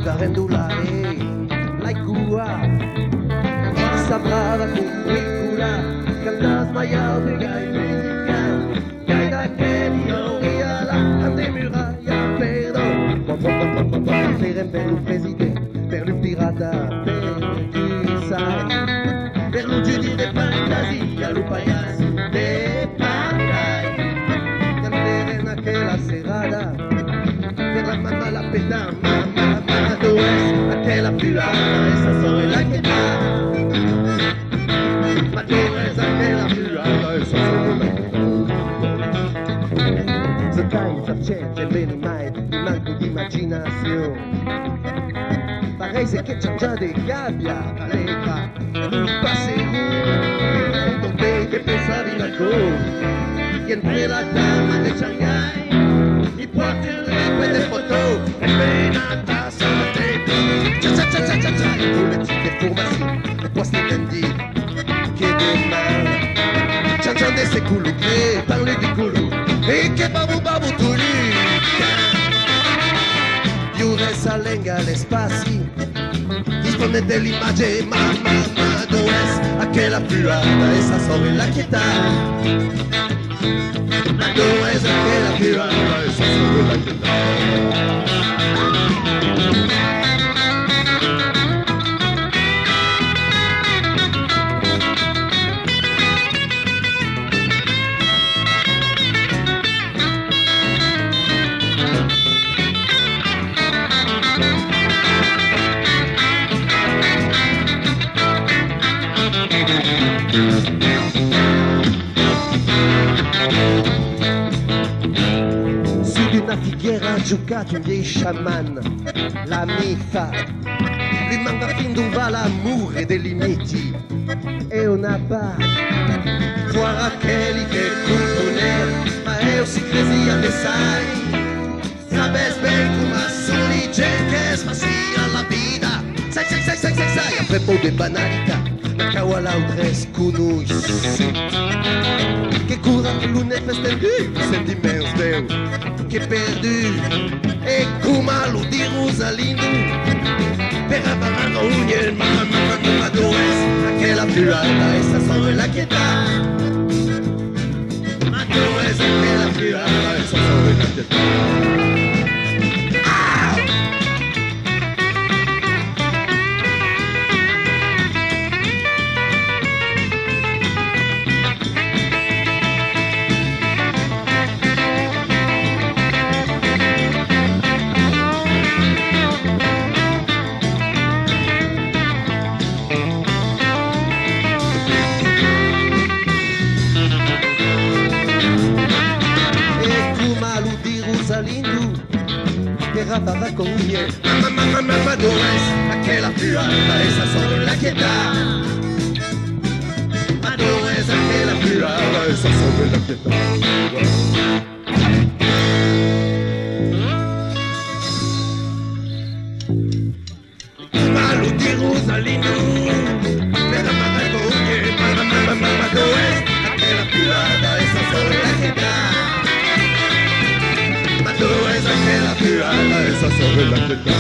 garendulare laikua sabrava curricula cantas maiau de gaimega gaida que dioria la andemuraia perdon feren per lo presidente per lo pirata per chi sai per lo giudi de fantasia lo payaso de pandai canteren aquella serrada per la mamma la peta mamma dove aquella pirata esa soy la que da ma dove es aquella pirata esa soy la que da the times have changed e bene mai mi manco di immaginazione pareil c'est que change de gabbia allegra un paseo donde que pensavi la cosa y entre la dama de Shanghai y portare quelle foto e penata santé cha cha cha cha cha pour les petites déformations et pour ces bandits qui demain changeant de ses coulous parler du coulou et que babu babu tuli Iure salenga l'espaci dispone dell'immagine mamma dove aquella pirata esa sobre la quieta ma dove es aquella pirata esa sobre la quieta Su di una fighiera ha giocato un vieil sciaman, la mifa. Lui manca fin d'un va l'amour e dei limiti. E una barca, fuori quelli che componer, ma è aussi crazy a sai. Sabes ben come sono i gente che smassia la vita. Sai, après po' de banalità, la cauala utres cunuis. Che cura l'une festendu, sentiments veu, che perdu, e come lo di Rosalino, per avarano un'el, ma dove aquella pirata, esa sobre la quieta, ma dove aquella pirata, esa sobre la quieta. Rapava con miel mamma dove aquella pirata esa sobre la quieta ma dove aquella pirata esa sobre la quieta Malo di Rosalino me rapava con miel mamma dove aquella pirata esa sobre la quieta aquella pirata esa sobre la quieta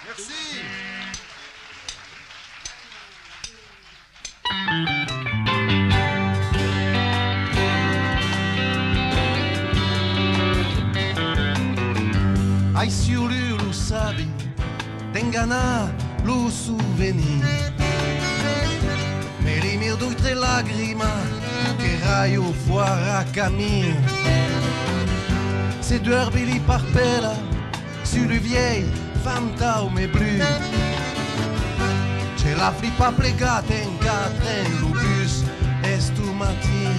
Merci. Ai siuri lo sabi, tengana lo souvenir. Me li mir doi tre lagrima, che raio fuori a cammin. Se due erbili parpela, su le vieille fantaume blu. C'è la flippa plegata in quatre in l'obus, estu matin.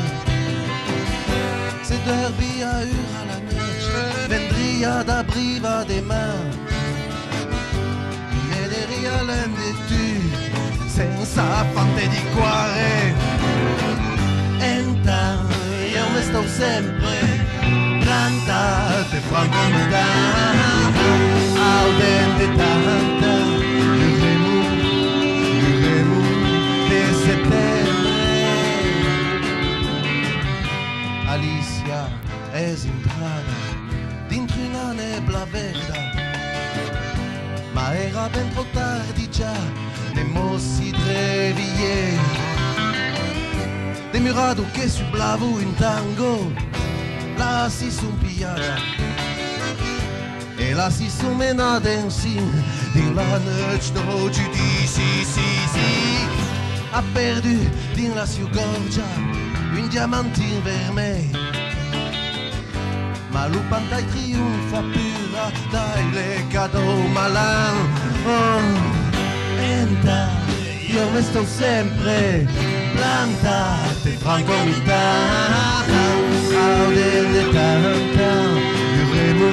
Se due erbi a ura la neige, vendria da briva de man. Vederia l'endetu, senza fante di cuore. Entan, io me sto sempre, canta te franco mi dà, al dente Demurado che su blavo in tango, là si son pillata e là si son menata insieme. Din la noche d'oggi di sì, ha perdu din la sua gorgia un diamantin vermeil. Ma l'upantai trionfa pura dai le cadeaux malin. Oh, enta, io mi sto sempre plantate franco mità. Audende tanta, luremo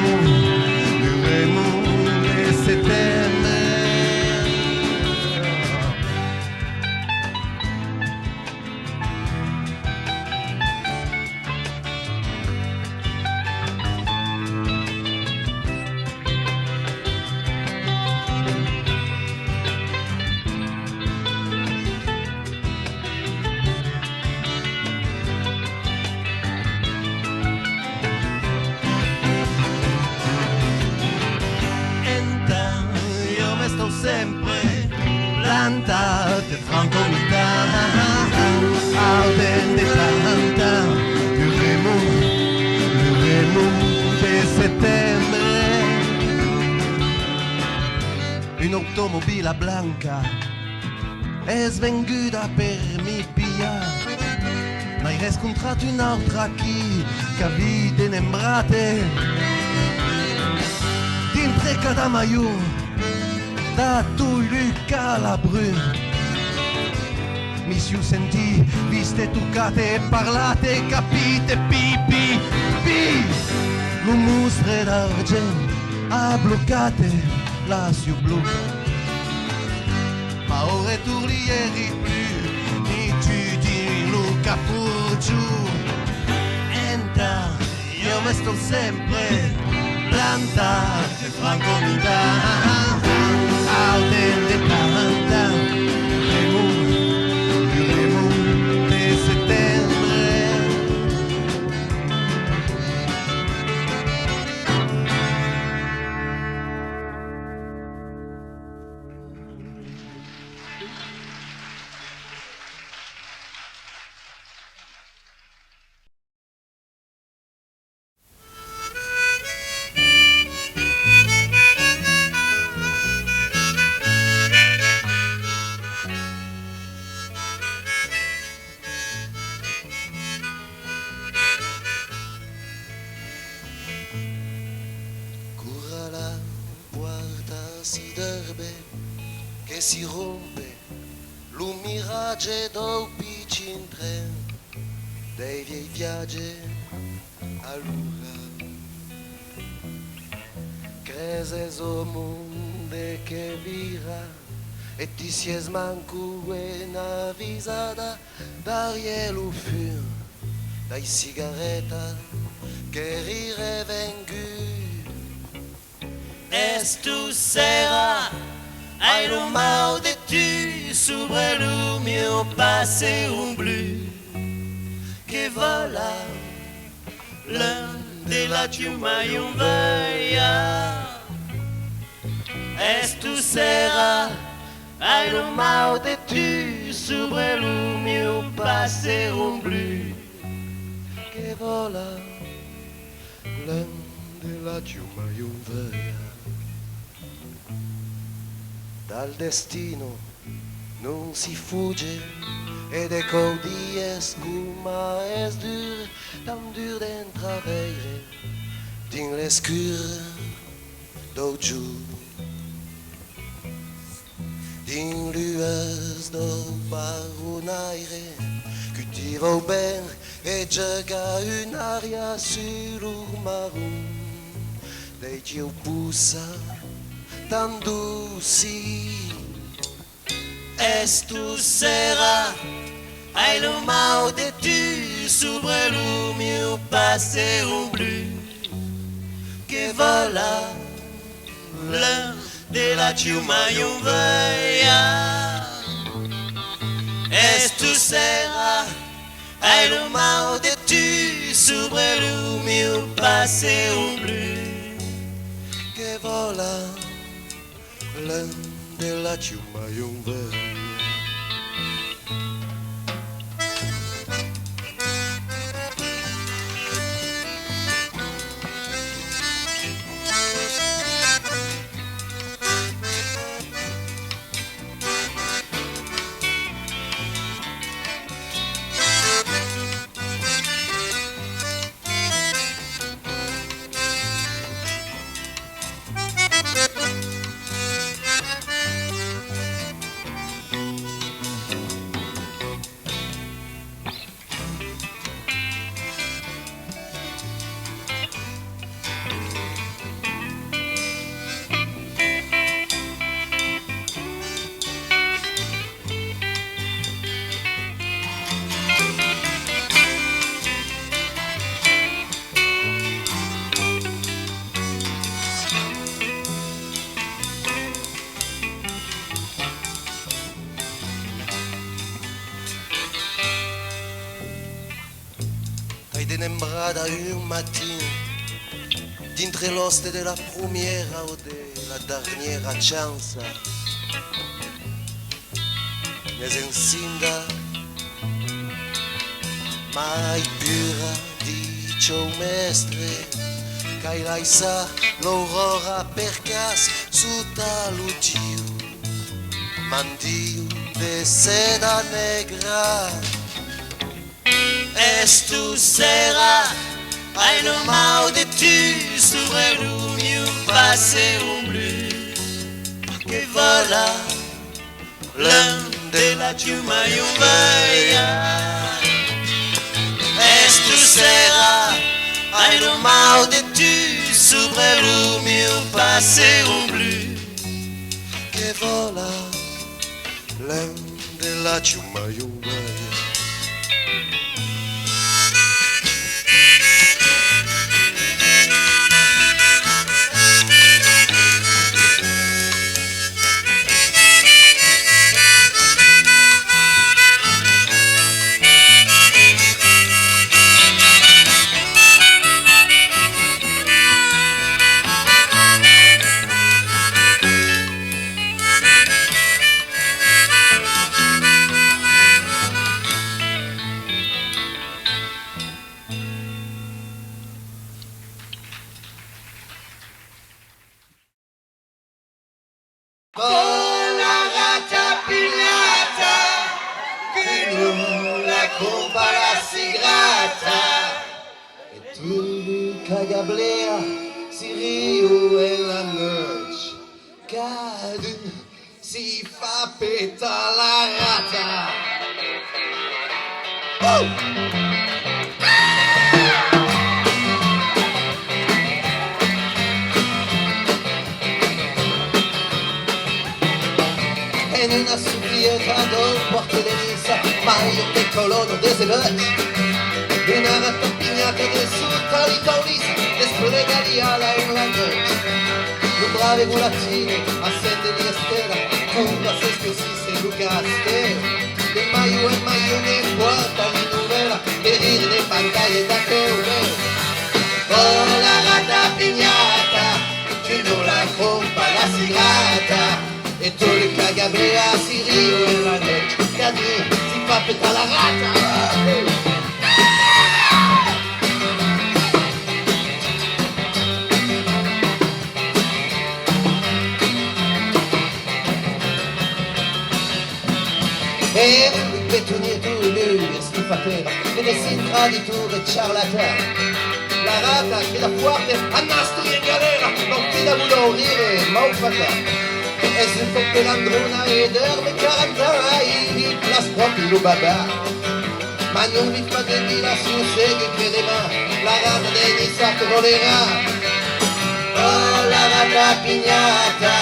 e settembre. Sempre plantate franco mità. Ardente tanta, luremo de settembre. Un'automobile blanca è svenduta per mi pia, ma hai riscontrato un'altra chi vide inembrate dintre cada maio da tu Luca la brune. Mi si senti, viste, toccate, parlate, capite, pipi, pi. Un mostro d'argento ha bloccate la su blu. Ma ora tu ieri più, ni tu di Luca Pucciu. Enta, io mi sto sempre plantate franco mità. Audende tanta, luremo de settembre. Si derbe che si rompe, l'un miraggio do piccin tren dei viei viaggi all'ura. Creses o monde che vira e ti si es manco una visada d'aria lo fur dai sigaretta che rire vengu. Es tu sera, ai lo mal de tu, sobre lo mio passeio blu, che vola, l'un della ciumaion veia. Es tu sera, ai lo mal de tu, sobre lo mio passeio blu, che vola, l'un della ciumaion veia. Dal destino non si fugge ed ecco di scuma es dur, tan dur d'entravere din l'escure do giù, din lues do baronaire cultivo ben e gioca un'aria sull'urmarum dei Dio pussa tan dulci. Es tu sera, ai lo mal de tu, sobre lo mio passeio blu, che vola, l'un della ciumaion veia. Es tu sera, ai lo mal de tu, sobre lo mio passeio blu, che vola, l'un della ciumaion veia. tenembrada un matin, dintre l'oste de la première ou de la dernière chance, mais incinda mai pura dice un mestre, che laisa l'aurora percas su taludio, mandio de seda negra. Estu sera ai no mal de tu sobre o meu passeio bleu que vola l'un de la ciuma e un veia. Estu sera ai no mal de tu sobre o meu passeio bleu que vola l'un de la ciuma e un veia. Cagablea, si rio e la noce cade, si fa peta la rata. En una supplieta del porto de Nisa, mai un decolono deselote. Una rata pignata de sotto l'Itaulisa, desplegaria in la noce. Un brave mulatino, accende di estera, curva se scosisse Lucaste. De maio en maio ne porta di novela, per dire le pantalle da Teoreo. Oh la rata pignata, che non la compra la sirata, e tu le cagablea si rio in la noce, cadi, si fa peta la rata. E il petunietto e lui è stufatero, e ne si traditore ciarlatano. La rata che da forte a nastro in galera, non ti da morire, ma un fatale. E si fa l'androna e derme 40 i la scoppi lo babà. Ma non vi fa di la sua segue che dema, la rata degli sacchi volerà. Oh la rata pignata,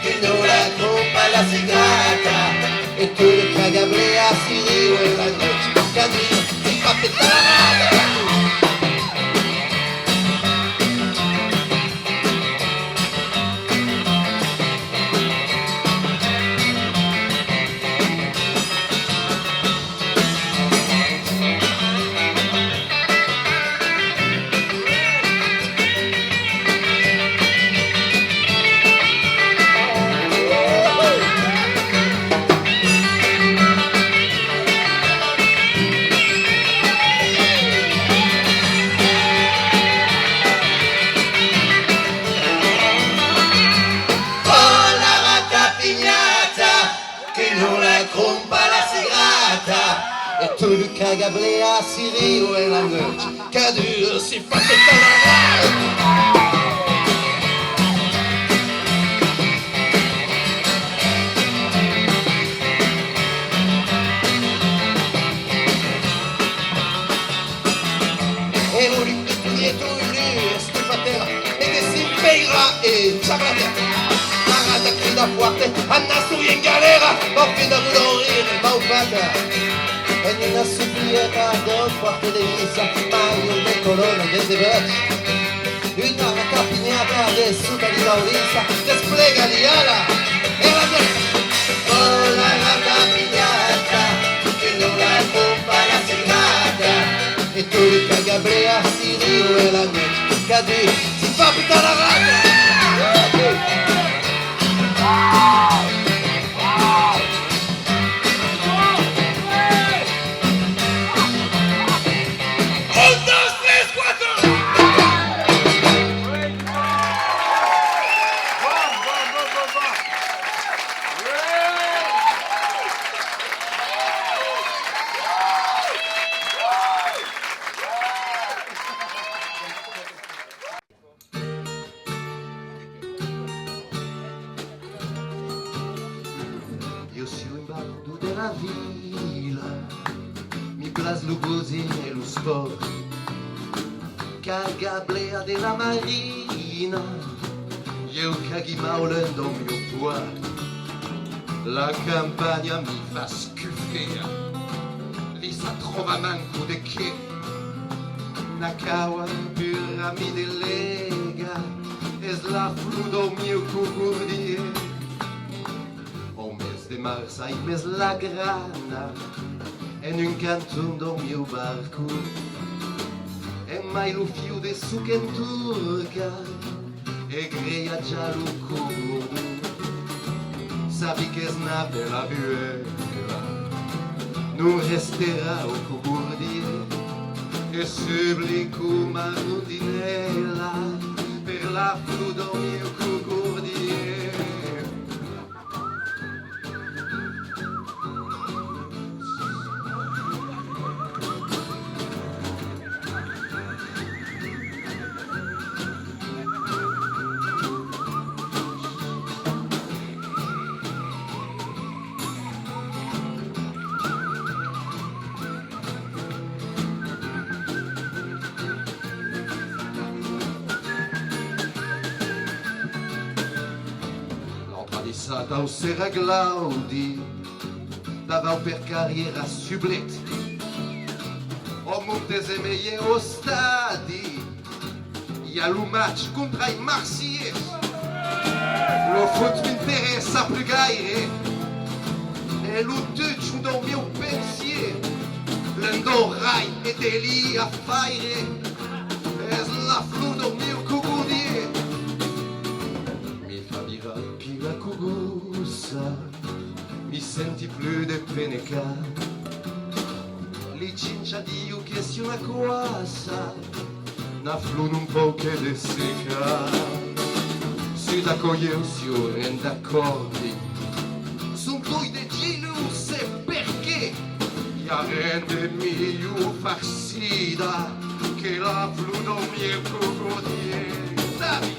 che non la compra la sigrata. E tu le cagablea si rio e la noce cadino si fa petare. E tu le cagablea si rio e la noce cadure si fa petare. E non ripeto dietro lui e stufatela e che si impeira e ciarlatera. La rata grida forte, a nastro in galera, non finda di morire, ma ufata. En una supplieta del porto de Nisa, mai un decolono deselote. Una rata pignata de sotto l'Itaulisa, desplega di ala e la noce. Oh la rata pignata, che non la compra la sigrata, e tu li cagablea regardez, c'est pas putain la rate. Io sono in ballo della villa, mi place lo così e lo sport, cargablea della marina, io caghi maulando mio poids, la campagna mi fa scuffere, lì sa trova manco de che, Nakawa, piramide lega, e slafludo mio cucurdier. De mars ai mes la grana en un canton do mio barco e mai lo fio de suchenturca e greia già lo cordo sabi che snape la bueca non resterà o cucurdier e sublico marudinella per la fludo mio cucurdier. Stata o Serra Glaudi, davao per carriera sublet, o Montes e Meie o stadi, ia lo match contra i Marsiers, lo foot m'interessa più gaire, e lo touch do mio pensier, l'endorai e deli a faire, es la flu do mio cucurdier. La cugussa, mi senti più de peneca, li cincia di u questione quassa, na flun un po' che de seca, si da coglieu si o rende accordi, son coi de gilu se perché, ya rende migliu farsida, che la flun non mi è cucurdier. Davi!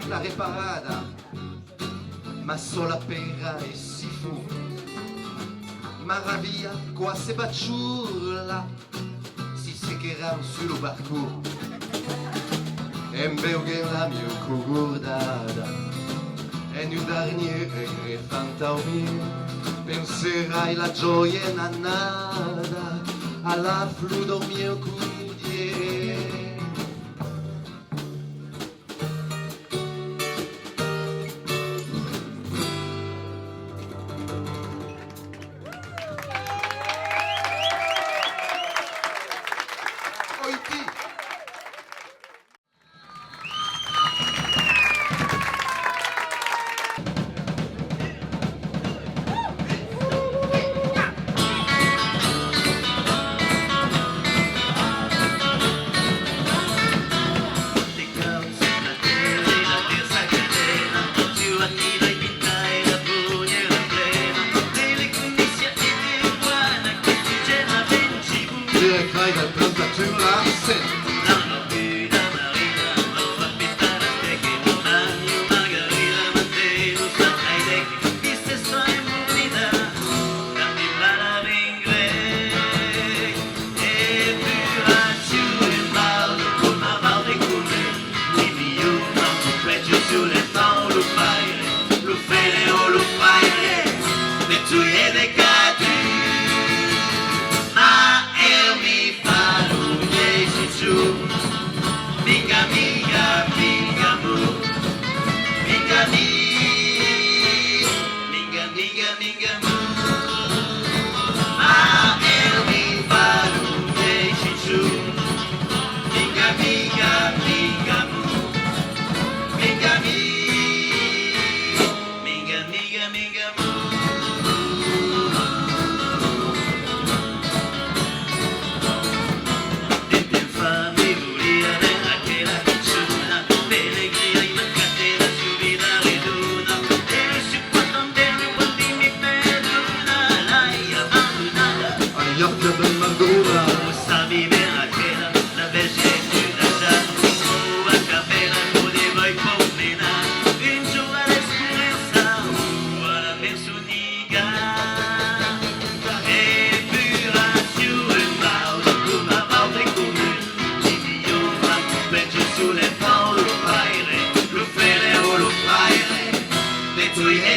La reparada, ma sola pera e si fu, maravilla qua se bacciulla, si secheran sullo barco, e mbeuge la mio cugurdada, e nu dernier regret fantaumir, penserai la gioia nannada, alla fludo mio cudier.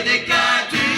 decadu.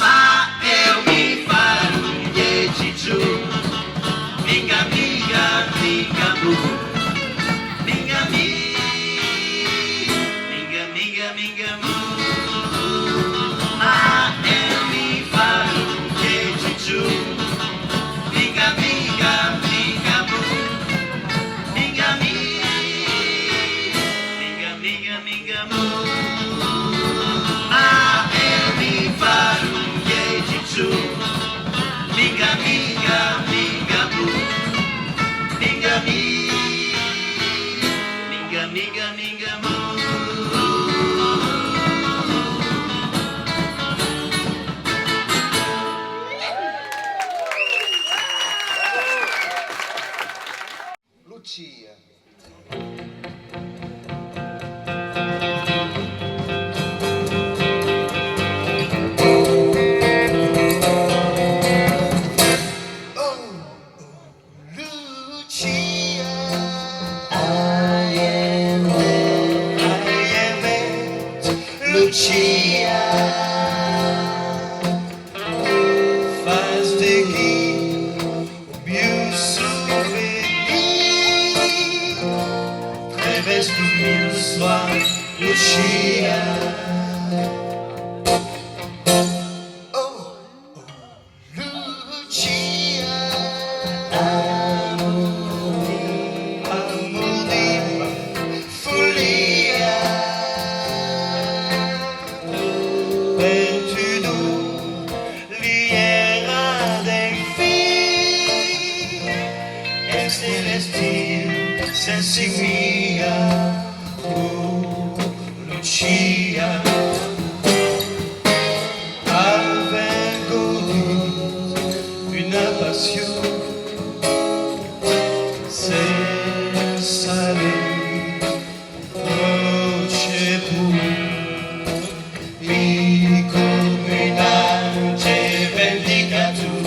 Ma eu mi falo Gesù. Minga, minga, minga, mu. Minga, minga, minga, minga, mu. Ma eu mi falo Gesù. Minga, minga, minga, mu. Minga, minga, minga, minga, mu. Lucia. Lucia, faz de que o meu souvenir através do meu soir, Lucia. Oh, Lucia, harmonia, folia. Sensignia, oh Lucia, avvengoureux, une passion, c'est salé, noche pure, mi comunante vendicatur,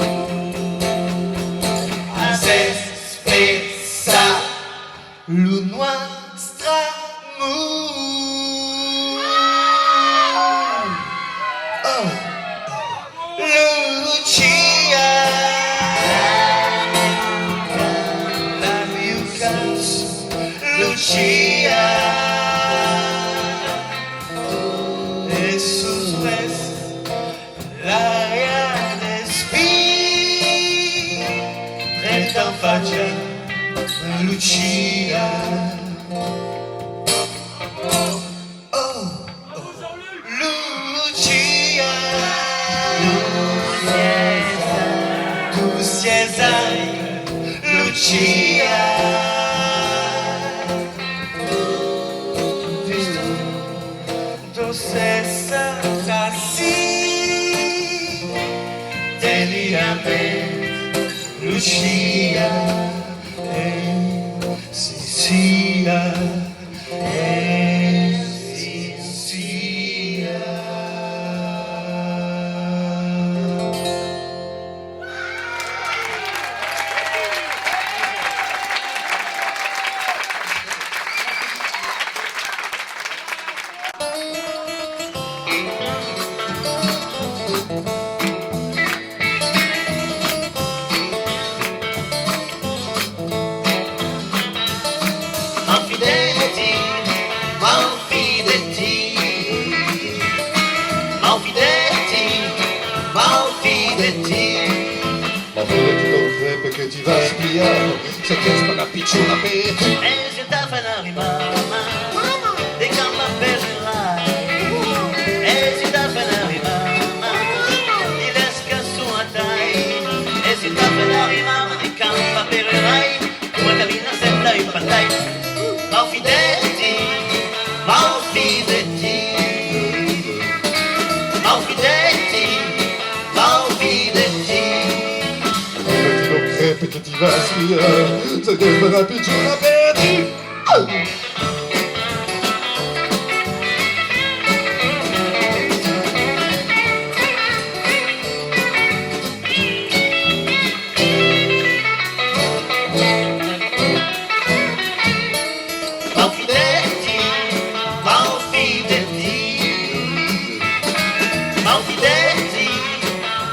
le nostro amore. Oh, Lucia. Lucia e suspense l'aria d'esprit resta in faccia Lucia. Lucia, docessa assim, deliamente, Lucia, Sicilia, Sicilia. Malfidenti, malfidenti, malfidenti, malfidenti. Ma quello ti non crepe che ti va a spiare, se ti spara picciona per E se ta fanari mamma, de gamba per l'ai. E se ta fanari mamma, di lesca sua dai. E se ta fanari mamma, di gamba per l'ai. Come cammina sempre in battaglia. Malfidenti, malfidenti, malfidenti, malfidenti. quello ti non crepe che ti va a spiare, se ti spara picciona per Malfidenti, malfidenti, malfidenti,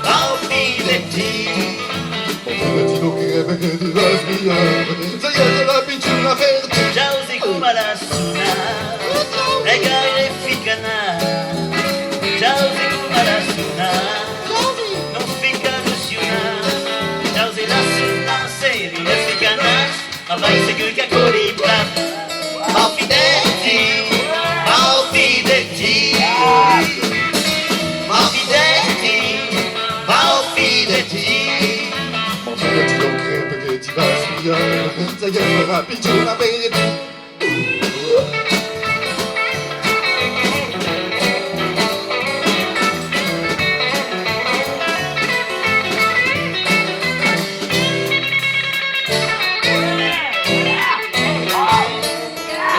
malfidenti. quello ti non crepe che ti va a spiare, se ti spara picciona per Già usi come la suna, e gare ficana. Già usi come la suna, non fica nessuna. Già usi la suna, sei le ficana, ma vai seguire che con i plati. Malfidenti, malfidenti, malfidenti, malfidenti. quello ti non crepe che ti va a spiare, se ti spara picciona per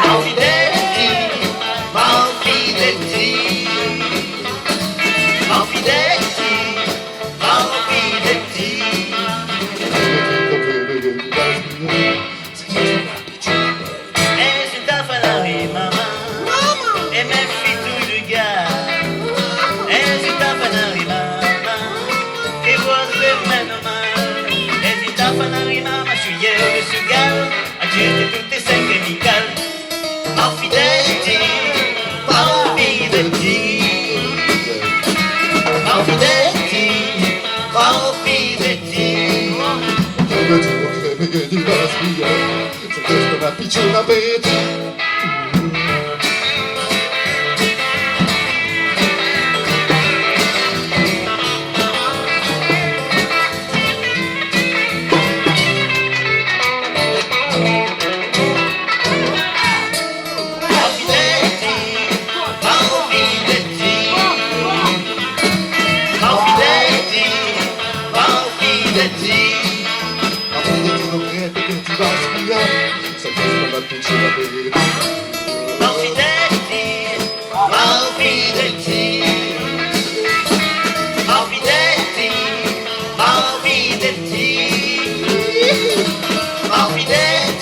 Malfidenti, malfidenti, malfidenti, malfidenti. E se ta fanari mamma, e me fitu de gars. E se ta fanari mamma, che vuoi le meno mal. E se ta fanari mamma, je suis hier le sugal, a tutte tutte sei chemical. Malfidenti, malfidenti, malfidenti, malfidenti. quello ti non crepe che ti va a spiare, se ti spara picciona per Malfidenti, malfidenti, malfidenti, malfidenti. ma quello ti non crepe che ti va a spiare, se ti spara picciona per Malfidenti, malfidenti, malfidenti, malfidenti, malfidenti,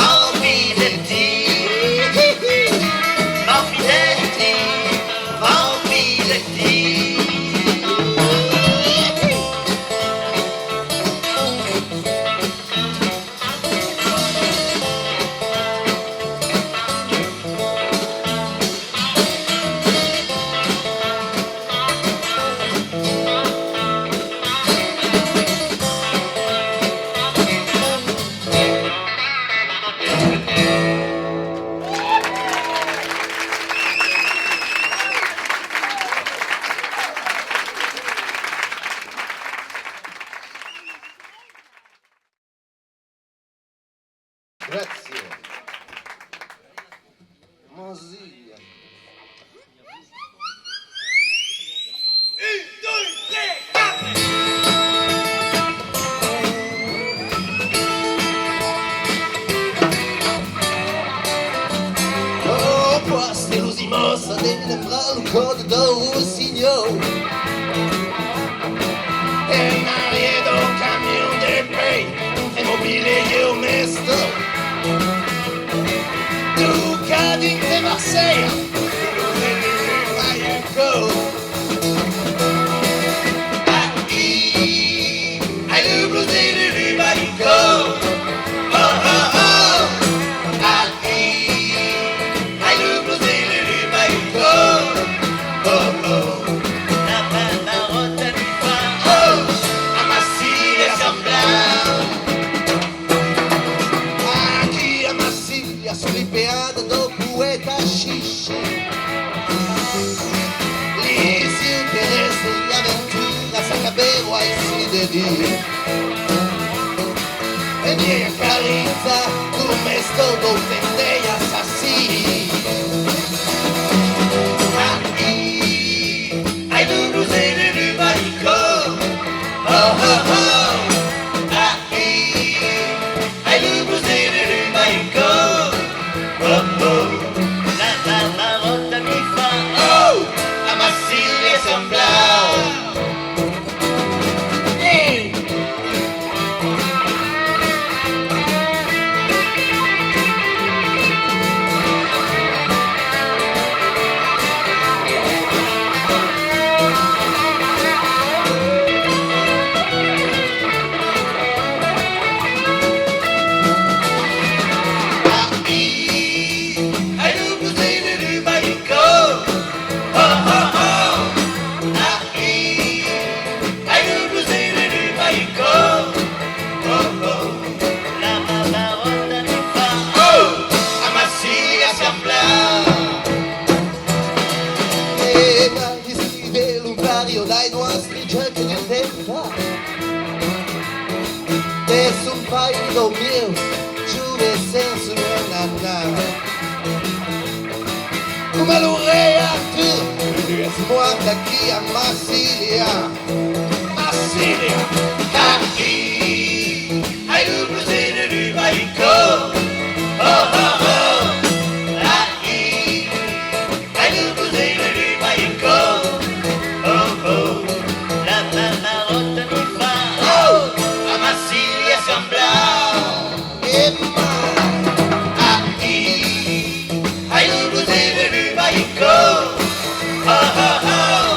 malfidenti, malfidenti, malfidenti. Grazie. Mozilla. 1, 2, 3, 4. Oh, posti l'usimosa dell'embra un code d'oro signor. E Mario camion de pay, e mobilier au mesto. Ducati de Marseille, le blues et le Baïko. Oh oh oh. Le blues et le Baïko. Oh oh. La Pavarotti mi fa. Oh, a Marsiglia semblava. Aqui a Marsiglia, slipeada do poeta xixi. Lisi interesse E aventura, s'acabeu a esse dedinho. e minha carinza, Come sto do tentei assassini. ai le blues et le Baïko. Oh oh oh. Ai le blues et le Baïko. Oh oh. La Pavarotti mi fa. Oh, a Marsiglia semblava. Ai le blues et le Baïko. Oh oh oh. Ai le blues et le Baïko. Oh oh. La Pavarotti mi fa. Oh, a Marsiglia semblava. E vai scrivere un vario dai nostri giochi di tempo. Desce un paio do meu, giure senso nanà. Come l'oreia tu, Laisse-moi daqui a Marsiglia. Marsiglia. Ai le blues et le Baïko. Oh oh oh. Ai le blues et le Baïko. Oh oh. La Pavarotti mi fa. Oh, a Marsiglia semblava. E mai, Ai le blues et le Baïko. Oh oh oh.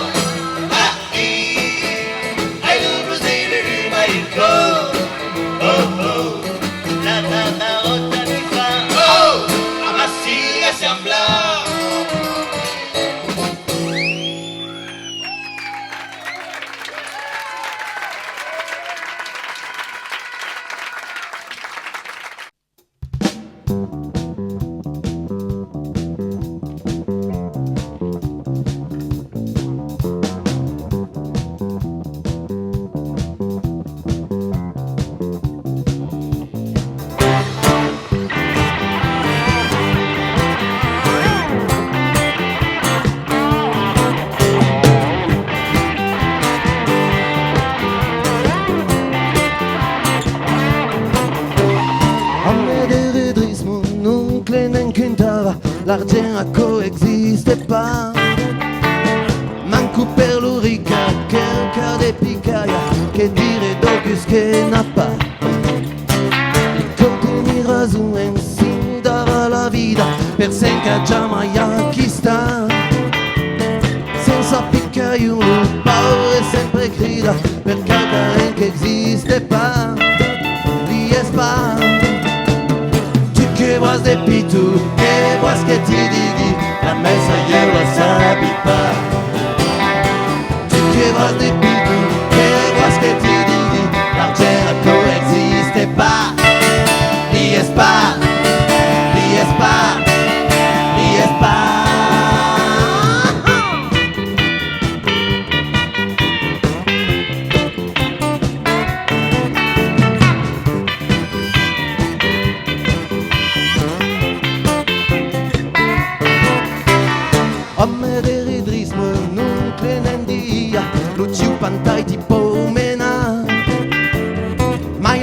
Ai le blues et le Baïko. Oh oh. La Pavarotti mi fa. Oh, a Marsiglia semblava. Homme de redrisse, mon oncle n'en cantava, l'argent a coexiste pas. Manco per l'urica, quelqu'un de picaia, che dire d'ocus che n'a pas. Contenir raison insinda la vida, per senca giamaia chi sta. Senza piccaiolo, paura sempre grida, per qualcosa che existe pas. Li es pas. Que vois des pitous, que vois ce que tu dis, la messe ailleurs la sabi pas. Tu que vois des pitous, que vois ce que tu dis, l'argent coexiste pas. Li es pas, li es pas, li es pas.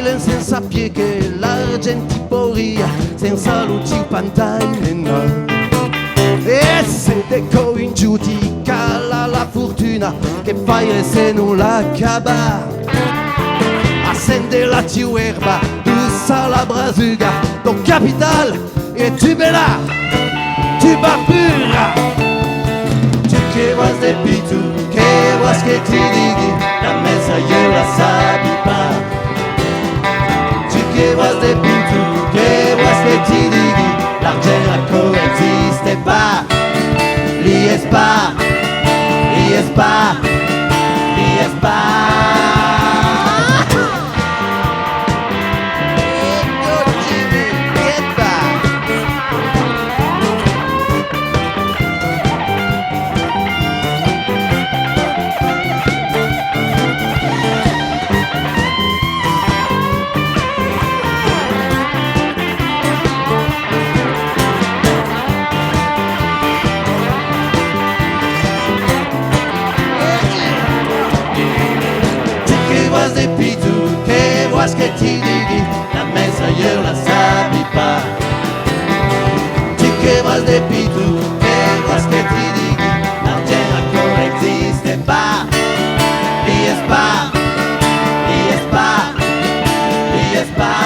Milen senza pieghe, l'argenti poria, senza luci pantaine. E se deco in giudica la fortuna che fai se non la caba. Accende la tierba, tu sa la brasuga, ton capital et tu bella, tu barbura. Tu che vas de pitu, che vas che ti dighi, la messa io la sabi pas. Tu che vas de pitu, che vas che ti dighi, l'argent coexiste pas. Li es pas, li es pas, li es pas. Que ti digui, la mesa io la sabi pas. Tu che vas de pitu, che vas que ti digui, l'argent ancora existe pas. Li es pas, li es pas, li es pas.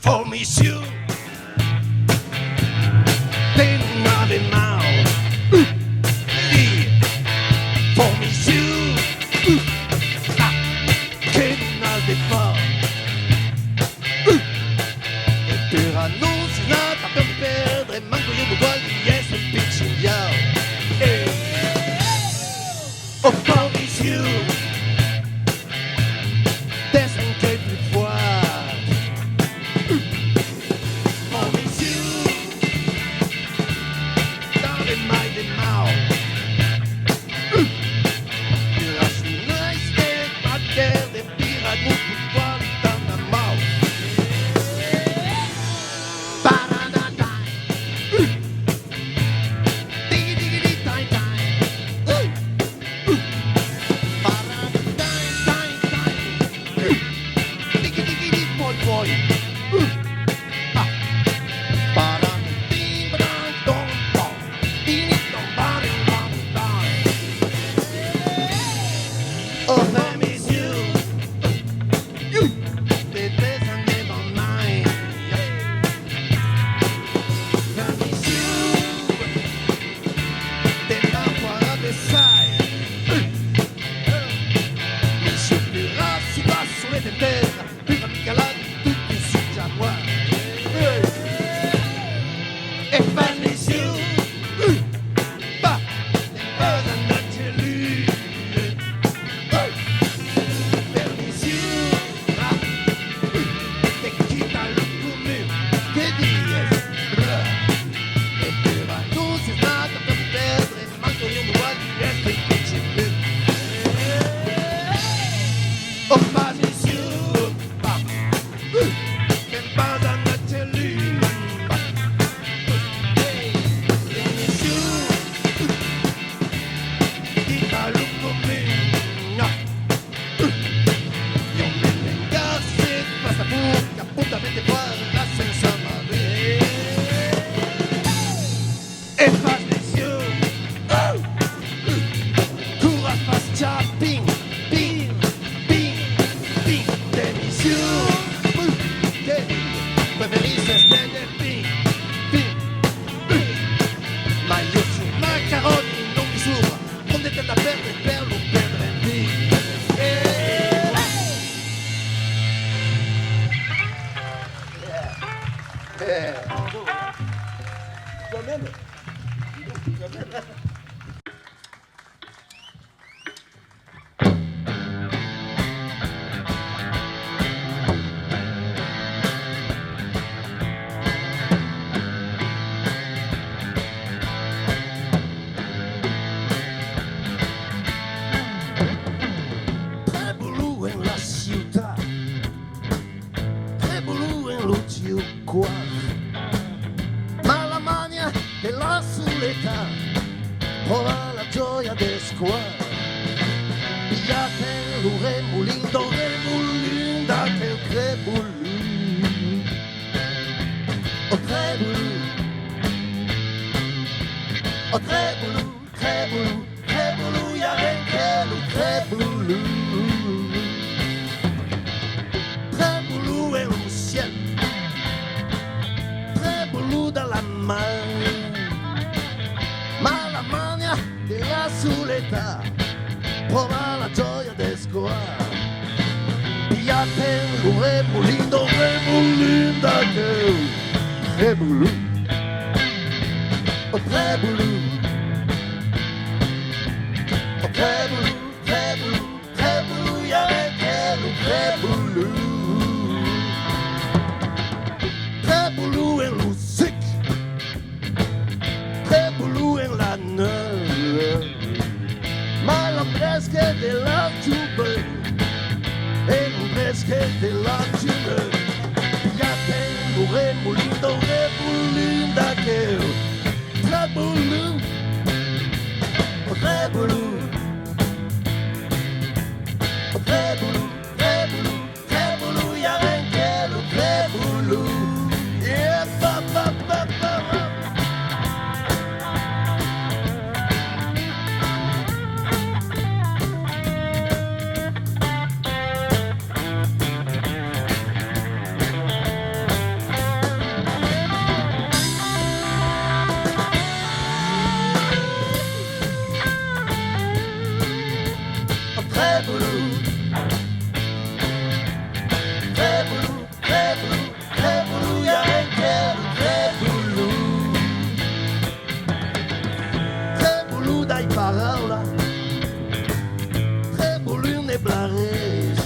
For monsieur, they n'avaient marre. For monsieur, che n'avait pas. E per annunziata per perdere, manco io voglio di essere picciniao. Oh, for monsieur, there's un che più fuori. Sur les terres, plus radical, tout cuore, ma la mania della soledad prova la gioia del square. Pigliate lo remulindo, remullinda che il crebulu, o crebulu, o crebulu, crebulu, crebulu, ya renche lo crebulu. Crebulu è un ciel, crebulu dalla mano, ma la mania della soledad prova la gioia del square. Pigliate lo remulindo, remulinda che crebulu, o crebulu, o crebulu, crebulu, crebulu, ya renche lo crebulu. Crebulu en lo sick, crebulu en la neige, ma la fresca della tube, e la fresca della tube. Pigliate lo remulindo, remulinda che crebulu, o crebulu, o crebulu, crebulu, crebulu, ya renche lo crebulu. Yeah, ba, ba, ba, ba, ba. Crebulu, crebulu, crebulu, crebulu, ya renche lo crebulu. Crebulu dai parola, crebulu ne blares.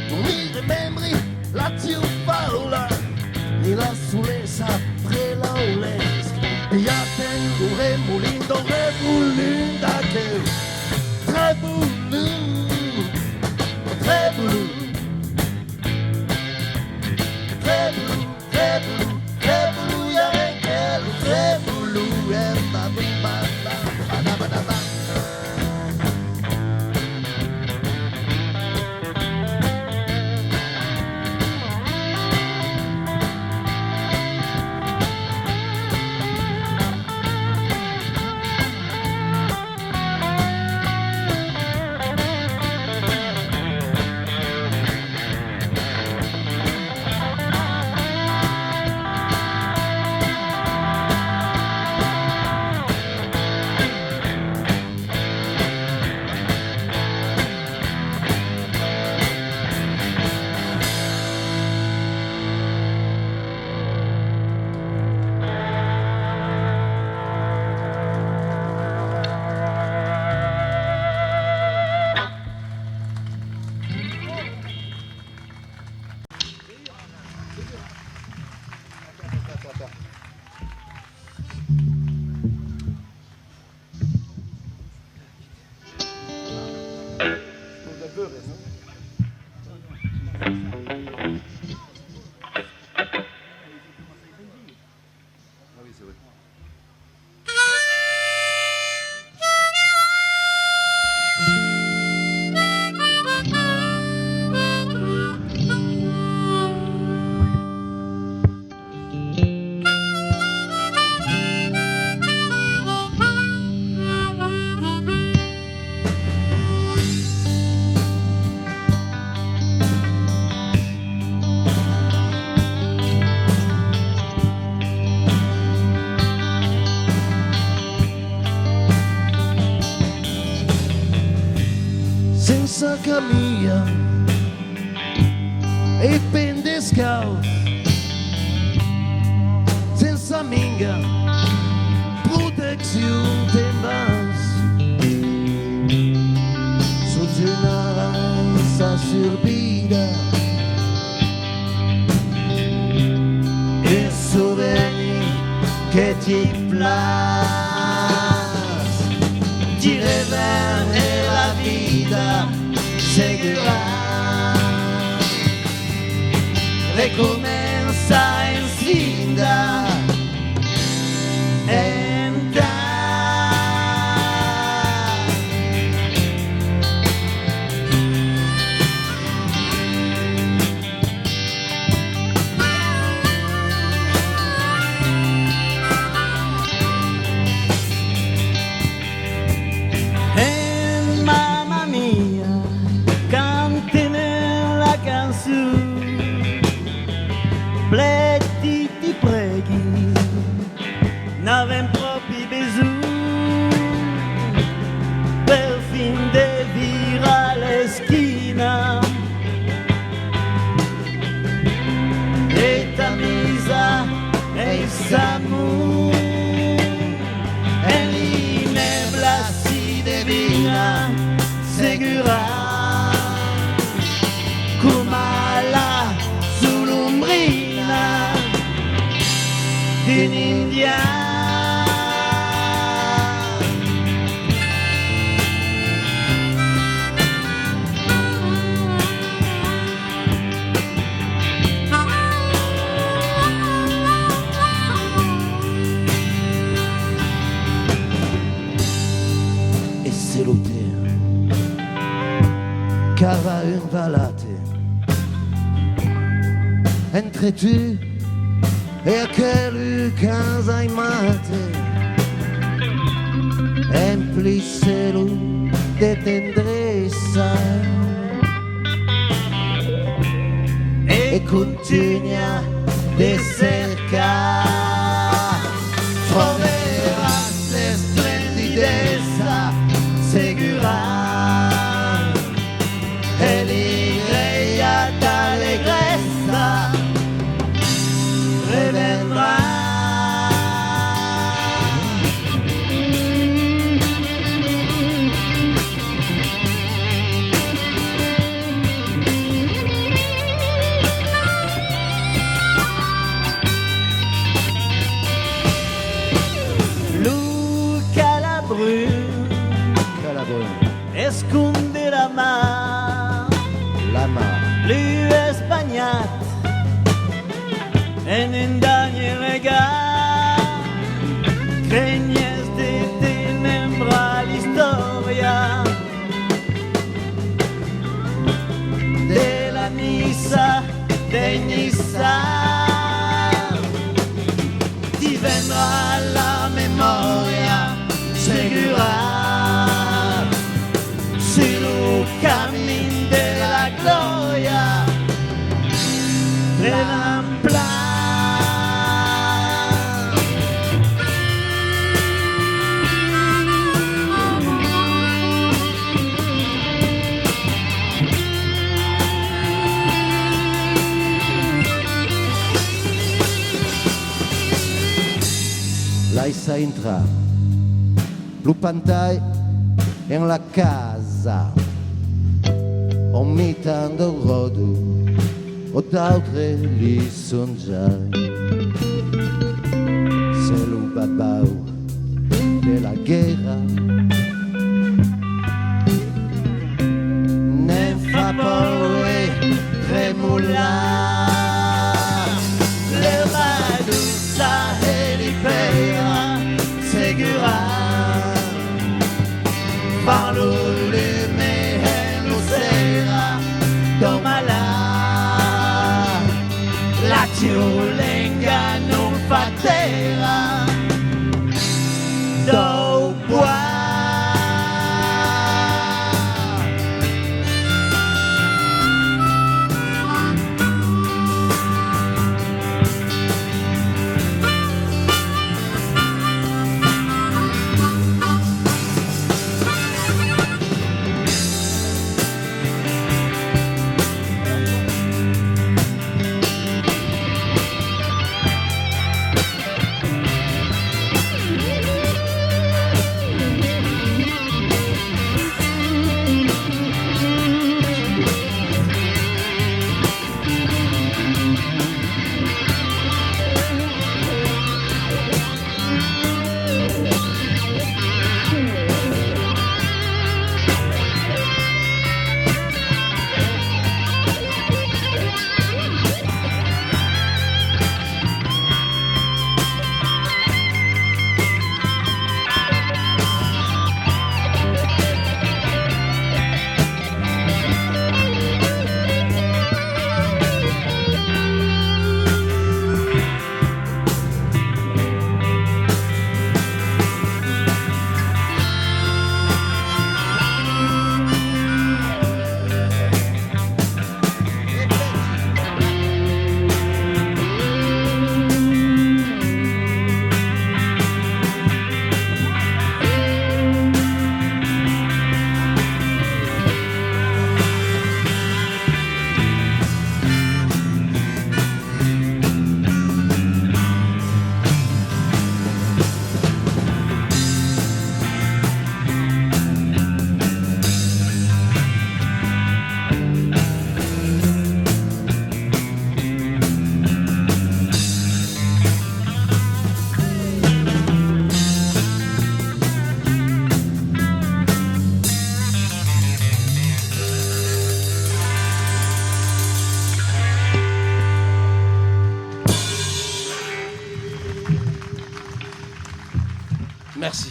Non mi remembri la tua parola, ni la sulesa pre la oles. Ya tengo remulindo, remulinda che crebulu, crebulu, crebulu, crebulu, crebulu, ya renche lo crebulu. Ba, ba, ba, ba, ba, ba, ba, ba. Senza camia e pende scout, senza minga, protezione de mas, sotto una ranza sorbida e souvenir che ti place, ti revers la vita seguirà, recomienza sa encinta entrar. E mamma mia, canti nella canzone, pletti ti preghi, n'avem proprio bisogno, per fin de vira l'eschina, e tamisa e il samu, e l'inebla si devina segura, come la zulumbrina d'India. E se lo te cava un valate entre tu e aquel casa in mate emplicelo de tendrezza e continua de cercar troveras l'esplendidezza segura e l'idea d'allegrezza revendrà. Luca la brune esconde la mar, lui espagnat en un dernier regard, cregnes de tenembra l'historia de la Nissa de Nissa, divendrà la memoria segura sul cammino della gloria dell'ampla. Laissa entra l'upantai in la casa omitando rodo o d'altre li son già se lo babau della guerra ne fa paura tremular l'erba d'ussa e li pera segura parlo lume e lo sera domala la ciolenga non fa terra do bois. Merci.